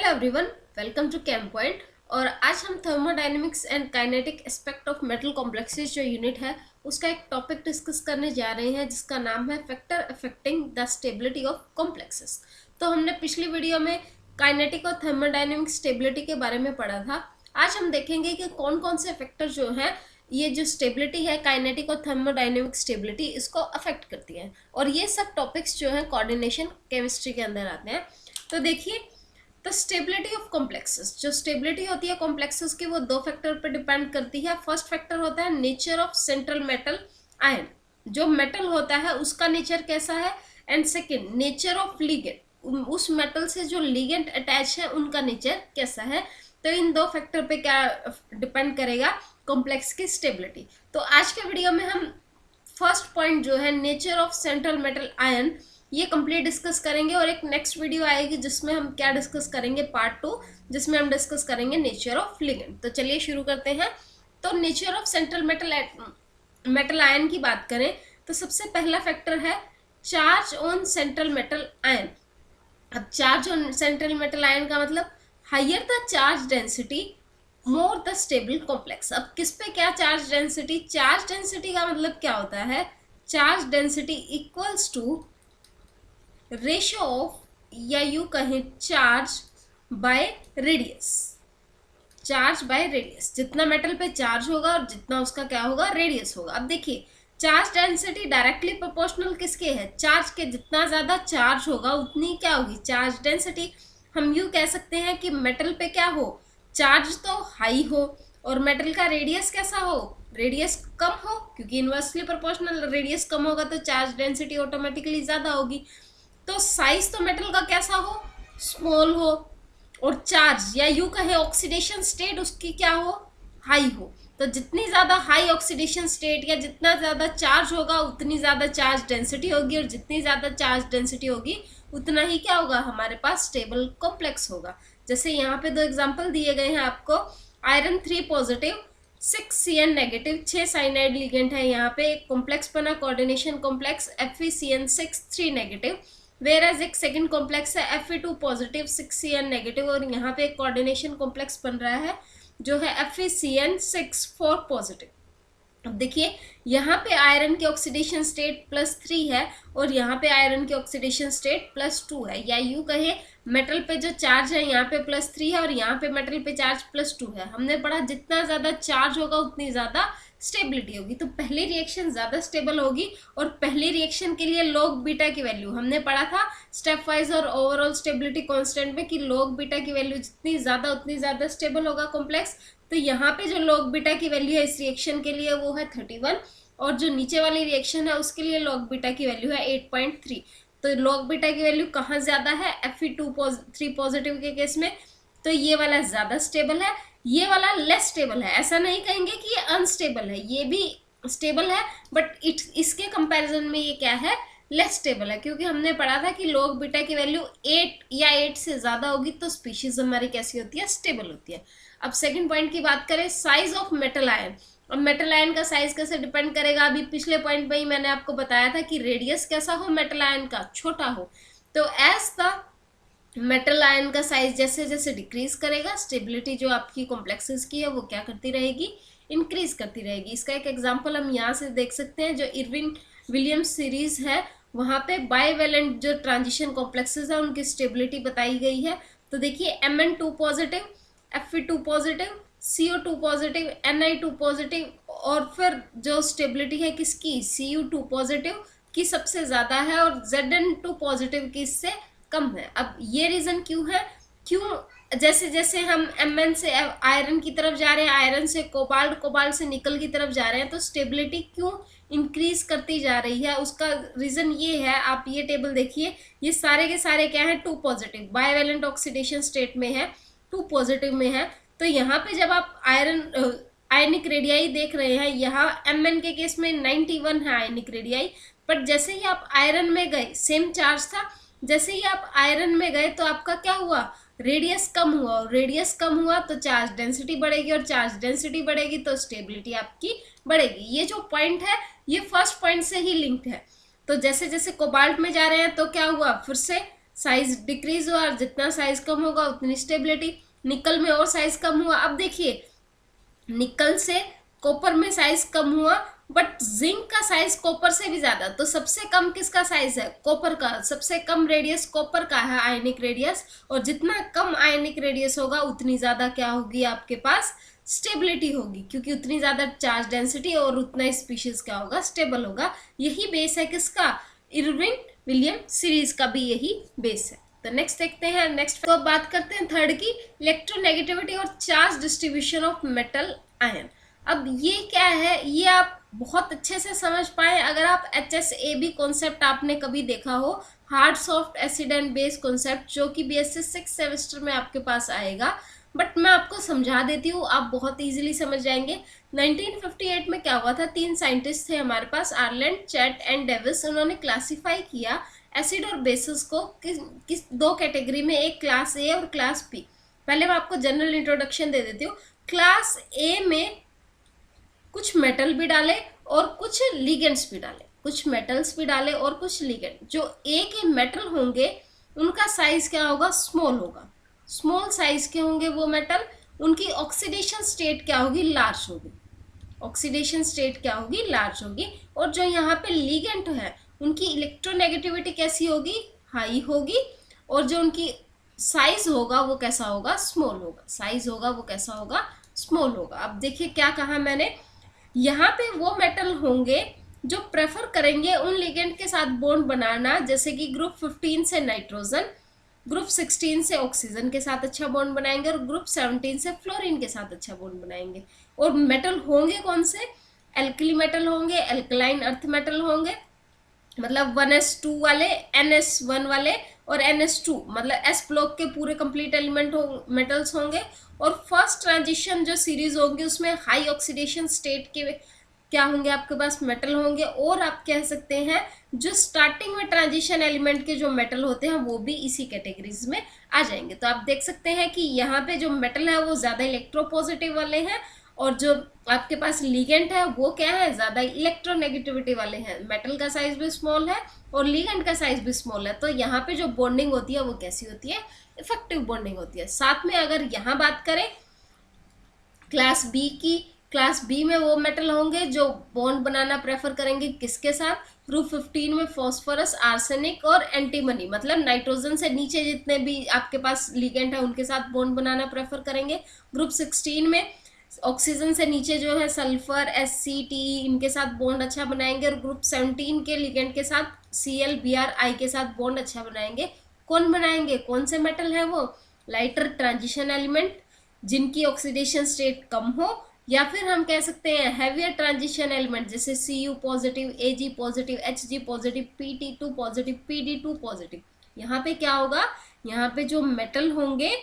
Hello everyone, welcome to chem point. और आज हम thermodynamics and kinetic aspect of metal complexes जो unit है उसका एक टॉपिक डिस्कस करने जा रहे हैं जिसका नाम है factor affecting the stability of complexes. तो हमने पिछली वीडियो में काइनेटिक और थर्मोडायनेमिक स्टेबिलिटी के बारे में पढ़ा था। आज हम देखेंगे कि कौन कौन से फैक्टर जो है ये जो स्टेबिलिटी है काइनेटिक और थर्मोडायनेमिक स्टेबिलिटी इसको अफेक्ट करती है। और ये सब टॉपिक्स जो है कोऑर्डिनेशन केमिस्ट्री के अंदर आते हैं। तो देखिए, तो स्टेबिलिटी ऑफ कॉम्प्लेक्सेस, जो स्टेबिलिटी होती है कॉम्प्लेक्सेस की वो दो फैक्टर पर डिपेंड करती है। फर्स्ट फैक्टर होता है nature of central metal ion, जो मेटल होता है उसका नेचर कैसा है। And second nature of ligand, उस मेटल से जो लिगेंड अटैच है उनका नेचर कैसा है। तो इन दो फैक्टर पे क्या डिपेंड करेगा कॉम्प्लेक्स की स्टेबिलिटी। तो आज के वीडियो में हम फर्स्ट पॉइंट जो है nature of central metal ion ये कंप्लीट डिस्कस करेंगे। और एक नेक्स्ट वीडियो आएगी जिसमें हम क्या डिस्कस करेंगे, पार्ट 2, जिसमें हम डिस्कस करेंगे नेचर ऑफ लिगेंड। तो चलिए शुरू करते हैं। तो nature of central metal ion की बात करें तो सबसे पहला फैक्टर है charge on central metal ion. अब charge on central metal ion का मतलब higher the charge density more the stable complex. अब किस पे क्या चार्ज डेंसिटी, चार्ज डेंसिटी का मतलब क्या होता है, charge density equals to ratio of, या यू कहें charge by radius. Charge by radius, जितना मेटल पे चार्ज होगा और जितना उसका क्या होगा रेडियस होगा। अब देखिए चार्ज डेंसिटी डायरेक्टली प्रोपोर्शनल किसके है, चार्ज के। जितना ज्यादा चार्ज होगा उतनी क्या होगी चार्ज डेंसिटी। हम यूं कह सकते हैं कि मेटल पे क्या हो, चार्ज तो हाई हो और मेटल का रेडियस कैसा हो, रेडियस कम हो, क्योंकि इनवर्सली प्रोपोर्शनल, रेडियस कम होगा तो चार्ज डेंसिटी ऑटोमेटिकली ज्यादा होगी। तो साइज तो मेटल का कैसा हो, स्मॉल हो, और चार्ज या यू कहे ऑक्सीडेशन स्टेट उसकी क्या हो, हाई हो। तो जितनी ज्यादा हाई ऑक्सीडेशन स्टेट या जितना ज्यादा चार्ज होगा उतनी ज्यादा चार्ज डेंसिटी होगी, और जितनी ज्यादा चार्ज डेंसिटी होगी उतना ही क्या होगा हमारे पास स्टेबल कॉम्प्लेक्स होगा। जैसे यहाँ पे दो एग्जांपल दिए गए हैं आपको, iron 3 positive 6 CN negative 6 cyanide ligand है। यहाँ पे एक कॉम्प्लेक्स बना कोऑर्डिनेशन कॉम्प्लेक्स FeCN6 3 नेगेटिव, वेराज एक सेकंड कॉम्प्लेक्स है Fe2 पॉजिटिव 6 CN नेगेटिव, और यहाँ पे एक कोऑर्डिनेशन कॉम्प्लेक्स बन रहा है जो है FeCN6 4 पॉजिटिव। अब देखिए यहाँ पे आयरन की ऑक्सीडेशन स्टेट +3 है और यहाँ पे आयरन की ऑक्सीडेशन स्टेट +2 है, या यूं कहे मेटल पे जो चार्ज है यहाँ पे +3 है और यहाँ पे मेटल पे चार्ज +2 है। हमने पढ़ा जितना ज्यादा चार्ज होगा उतनी ज्यादा स्टेबिलिटी होगी। तो पहली रिएक्शन ज्यादा स्टेबल होगी, और पहली रिएक्शन के लिए लॉग बीटा की वैल्यू हमने पढ़ा था स्टेप वाइज और ओवरऑल स्टेबिलिटी कांस्टेंट में कि लॉग बीटा की वैल्यू जितनी ज्यादा उतनी ज्यादा स्टेबल होगा कॉम्प्लेक्स। तो यहाँ पे जो लॉग बीटा की वैल्यू है इस रिएक्शन के लिए वो है 31, और जो नीचे वाली रिएक्शन है उसके लिए लॉग बीटा की वैल्यू है 8.3। तो लॉग बीटा की वैल्यू कहाँ ज्यादा है, Fe3 पॉजिटिव के केस में, तो ये वाला ज्यादा स्टेबल है, ये वाला लेस स्टेबल है। ऐसा नहीं कहेंगे कि ये अनस्टेबल है, ये भी स्टेबल है, बट इसके कंपैरिजन में ये क्या है, लेस स्टेबल है, क्योंकि हमने पढ़ा था कि लॉग बीटा की वैल्यू 8 या 8 से ज्यादा होगी तो स्पीशीज हमारी कैसी होती है, स्टेबल होती है। अब सेकंड पॉइंट की बात करें, साइज ऑफ मेटल आयन। अब मेटल आयन का साइज कैसे डिपेंड करेगा, अभी पिछले पॉइंट में ही मैंने आपको बताया था कि रेडियस कैसा हो मेटल आयन का, छोटा हो। तो एज द मेटल आयन का साइज जैसे जैसे डिक्रीज करेगा, स्टेबिलिटी जो आपकी कॉम्प्लेक्सेस की है वो क्या करती रहेगी, इंक्रीज करती रहेगी। इसका एक एग्जांपल हम यहाँ से देख सकते हैं, जो इरविन विलियम्स सीरीज है वहाँ पे बाईवेलेंट जो ट्रांजिशन कॉम्प्लेक्सेस है उनकी स्टेबिलिटी बताई गई है। तो देखिए Mn2 positive, Fe2 positive, CO2 positive, Ni2 positive, और फिर जो स्टेबिलिटी है किसकी, Cu2 पॉजिटिव की सबसे ज्यादा है और Zn2 पॉजिटिव की इससे कम है। अब ये रीजन क्यों है, क्यों जैसे जैसे हम Mn से आयरन की तरफ जा रहे हैं, आयरन से कोबाल्ट, कोबाल्ट से निकल की तरफ जा रहे हैं, तो स्टेबिलिटी क्यों इंक्रीज करती जा रही है, उसका रीजन ये है। आप ये टेबल देखिए, ये सारे के सारे क्या है 2 पॉजिटिव, बाईवेलेंट ऑक्सीडेशन स्टेट में है, 2 पॉजिटिव में है। तो यहाँ पे जब आप आयनिक रेडियाई देख रहे हैं, यहाँ Mn के केस में 91 है आयनिक रेडियाई, पर जैसे ही आप आयरन में गए सेम चार्ज था, जैसे ही आप आयरन में गए तो आपका क्या हुआ, रेडियस कम हुआ, और रेडियस कम हुआ तो चार्ज डेंसिटी बढ़ेगी, और चार्ज डेंसिटी बढ़ेगी तो स्टेबिलिटी आपकी बढ़ेगी। ये जो पॉइंट है ये फर्स्ट पॉइंट से ही लिंक्ड है। तो जैसे जैसे कोबाल्ट में जा रहे हैं तो क्या हुआ, फिर से साइज डिक्रीज हुआ, और जितना साइज कम होगा उतनी स्टेबिलिटी। निकल में और साइज कम हुआ। अब देखिए, निकल से कॉपर में साइज कम हुआ, बट जिंक का साइज कॉपर से भी ज्यादा। तो सबसे कम किसका साइज है? कॉपर का। सबसे कम रेडियस कॉपर का है, आयनिक रेडियस। और जितना कम आयनिक रेडियस होगा उतनी ज्यादा क्या होगी आपके पास? स्टेबिलिटी होगी, क्योंकि उतनी ज्यादा चार्ज डेंसिटी और उतना स्पीशीज क्या होगा? स्टेबल होगा। यही बेस है किसका? इरविन विलियम सीरीज का भी यही बेस है। तो नेक्स्ट देखते हैं। नेक्स्ट तो बात करते हैं थर्ड की, इलेक्ट्रोनेगेटिविटी और charge distribution of metal ion. अब ये क्या है, ये आप बहुत अच्छे से समझ पाए अगर आप HSAB कॉन्सेप्ट आपने कभी देखा हो, hard soft acid and base concept, जो कि BSc 6 सेमेस्टर में आपके पास आएगा। बट मैं आपको समझा देती हूँ, आप बहुत इजीली समझ जाएंगे। 1958 में क्या हुआ था, 3 साइंटिस्ट थे हमारे पास, आर्लैंड, चैट एंड डेविस। उन्होंने क्लासिफाई किया एसिड और बेसिस को किस 2 कैटेगरी में, एक क्लास ए और क्लास बी। पहले मैं आपको जनरल इंट्रोडक्शन दे देती हूँ। क्लास ए में कुछ मेटल भी डाले और कुछ लिगेंड्स भी डाले, कुछ मेटल्स भी डाले और कुछ लिगेंड। जो ए के मेटल होंगे उनका साइज क्या होगा? स्मॉल होगा। स्मॉल साइज के होंगे वो मेटल, उनकी ऑक्सीडेशन स्टेट क्या होगी? लार्ज होगी। ऑक्सीडेशन स्टेट क्या होगी? लार्ज होगी। और जो यहाँ पे लिगेंड है उनकी इलेक्ट्रोनेगेटिविटी कैसी होगी? हाई होगी। और जो उनकी साइज होगा वो कैसा होगा? स्मॉल होगा। साइज होगा वो कैसा होगा? स्मॉल होगा। अब देखिए क्या कहा मैंने, यहाँ पे वो मेटल होंगे जो प्रेफर करेंगे उन लिगेंड के साथ बॉन्ड बनाना, जैसे कि ग्रुप 15 से नाइट्रोजन, ग्रुप 16 से ऑक्सीजन के साथ अच्छा बॉन्ड बनाएंगे, और ग्रुप 17 से फ्लोरीन के साथ अच्छा बॉन्ड बनाएंगे। और मेटल होंगे कौन से? एल्कली मेटल होंगे, एल्कलाइन अर्थ मेटल होंगे, मतलब 1s2 वाले, NS1 वाले और NS2, मतलब S ब्लॉक के पूरे कंप्लीट एलिमेंट मेटल्स होंगे। और फर्स्ट ट्रांजिशन जो सीरीज होंगी उसमें हाई ऑक्सीडेशन स्टेट के क्या होंगे आपके पास? मेटल होंगे। और आप कह सकते हैं जो स्टार्टिंग में ट्रांजिशन एलिमेंट के जो मेटल होते हैं वो भी इसी कैटेगरीज में आ जाएंगे। तो आप देख सकते हैं कि यहाँ पे जो मेटल है वो ज्यादा इलेक्ट्रोपॉजिटिव वाले हैं, और जो आपके पास लिगेंड है वो क्या है? ज्यादा इलेक्ट्रोनेगेटिविटी वाले हैं। मेटल का साइज भी स्मॉल है और लिगेंड का साइज भी स्मॉल है। तो यहाँ पे जो बॉन्डिंग होती है वो कैसी होती है? इफेक्टिव बॉन्डिंग होती है। साथ में अगर यहाँ बात करें क्लास बी की, क्लास बी में वो मेटल होंगे जो बॉन्ड बनाना प्रेफर करेंगे किसके साथ? ग्रुप 15 में फॉस्फोरस, आर्सेनिक और एंटीमनी, मतलब नाइट्रोजन से नीचे जितने भी आपके पास लिगेंड है उनके साथ बॉन्ड बनाना प्रेफर करेंगे। ग्रुप 16 में ऑक्सीजन से नीचे जो है सल्फर, SC, TE, इनके साथ बॉन्ड अच्छा बनाएंगे। और ग्रुप 17 के लिगेंड के साथ Cl, Br, I के साथ बॉन्ड अच्छा बनाएंगे। कौन बनाएंगे? कौन से मेटल है वो? लाइटर ट्रांजिशन एलिमेंट जिनकी ऑक्सीडेशन स्टेट कम हो, या फिर हम कह सकते हैं हैवियर ट्रांजिशन एलिमेंट, जैसे Cu positive, Ag positive, Hg positive, Pt2 positive, Pd2 positive. यहाँ पे क्या होगा? यहाँ पे जो मेटल होंगे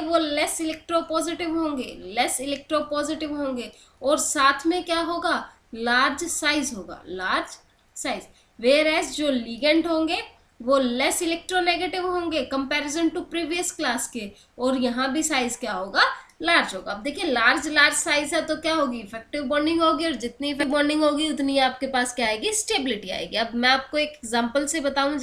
वो लेस इलेक्ट्रोपॉजिटिव होंगे, लेस इलेक्ट्रोपॉजिटिव होंगे। और साथ में क्या होगा? लार्ज साइज होगा, लार्ज साइज। वेयर एज जो लिगेंड होंगे वो लेस इलेक्ट्रोनेगेटिव होंगे कंपैरिजन टू प्रीवियस क्लास के, और यहाँ भी साइज क्या होगा? लार्ज होगा। अब देखिए लार्ज साइज है तो क्या होगी? इफेक्टिव बॉन्डिंग होगी, और जितनी इफेक्टिव बॉन्डिंग होगी उतनी आपके पास क्या आएगी? स्टेबिलिटी आएगी। अब मैं आपको एक एग्जांपल से बताऊं,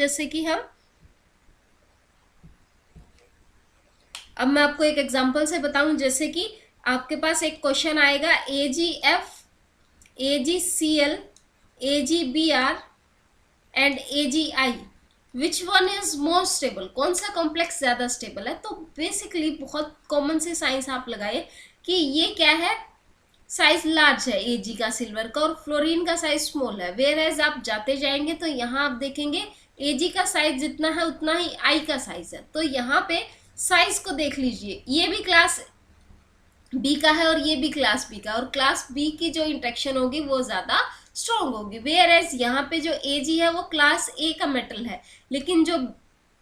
जैसे कि आपके पास एक क्वेश्चन आएगा, AgF, AgCl, AgBr and AgI, which one is more stable? कौन सा कॉम्प्लेक्स ज्यादा स्टेबल है? तो बेसिकली बहुत कॉमन से साइंस आप लगाए कि ये क्या है? साइज लार्ज है Ag का, सिल्वर का, और फ्लोरीन का साइज स्मॉल है। वेयर एज आप जाते जाएंगे तो यहाँ आप देखेंगे Ag का साइज जितना है उतना ही I का साइज है। तो यहाँ पे साइज को देख लीजिए, ये भी क्लास बी का है और ये भी क्लास बी का, और क्लास बी की जो इंट्रेक्शन होगी वो ज्यादा स्ट्रॉन्ग होगी। वेयर एज यहाँ पे जो Ag है वो क्लास ए का मेटल है, लेकिन जो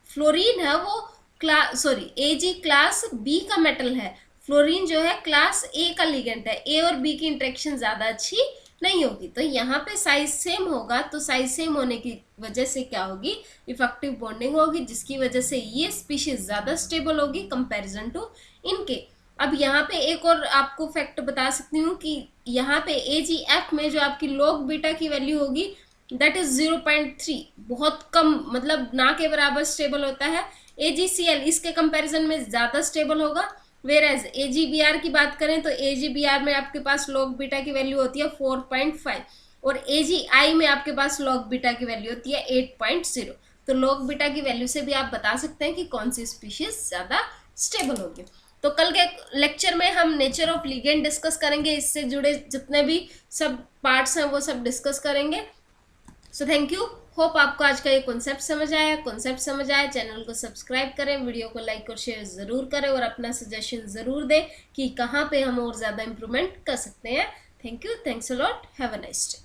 फ्लोरीन है वो Ag क्लास बी का मेटल है, फ्लोरीन जो है क्लास ए का लिगेंड है। ए और बी की इंट्रेक्शन ज्यादा अच्छी नहीं होगी। तो यहाँ पे साइज सेम होगा, तो साइज सेम होने की वजह से क्या होगी? इफेक्टिव बॉन्डिंग होगी, जिसकी वजह से ये स्पीशीज ज्यादा स्टेबल होगी कंपैरिजन टू इनके। अब यहाँ पे एक और आपको फैक्ट बता सकती हूँ कि यहाँ पे AgF में जो आपकी लॉग बीटा की वैल्यू होगी दैट इज 0.3, बहुत कम, मतलब ना के बराबर स्टेबल होता है। AgCl इसके कंपैरिजन में ज्यादा स्टेबल होगा। वेर एज AgBr की बात करें तो AgBr में आपके पास लॉग बीटा की वैल्यू होती है 4.5 और AgI में आपके पास लॉग बीटा की वैल्यू होती है 8.0। तो लॉग बीटा की वैल्यू से भी आप बता सकते हैं कि कौन सी स्पीशीज ज्यादा स्टेबल होगी। तो कल के लेक्चर में हम नेचर ऑफ लिगेंड डिस्कस करेंगे, इससे जुड़े जितने भी सब पार्ट्स हैं वो सब डिस्कस करेंगे। सो थैंक यू, होप आपको आज का ये कॉन्सेप्ट समझ आया। चैनल को सब्सक्राइब करें, वीडियो को लाइक और शेयर जरूर करें और अपना सजेशन जरूर दें कि कहाँ पे हम और ज़्यादा इम्प्रूवमेंट कर सकते हैं। Thank you, thanks a lot, have a nice day.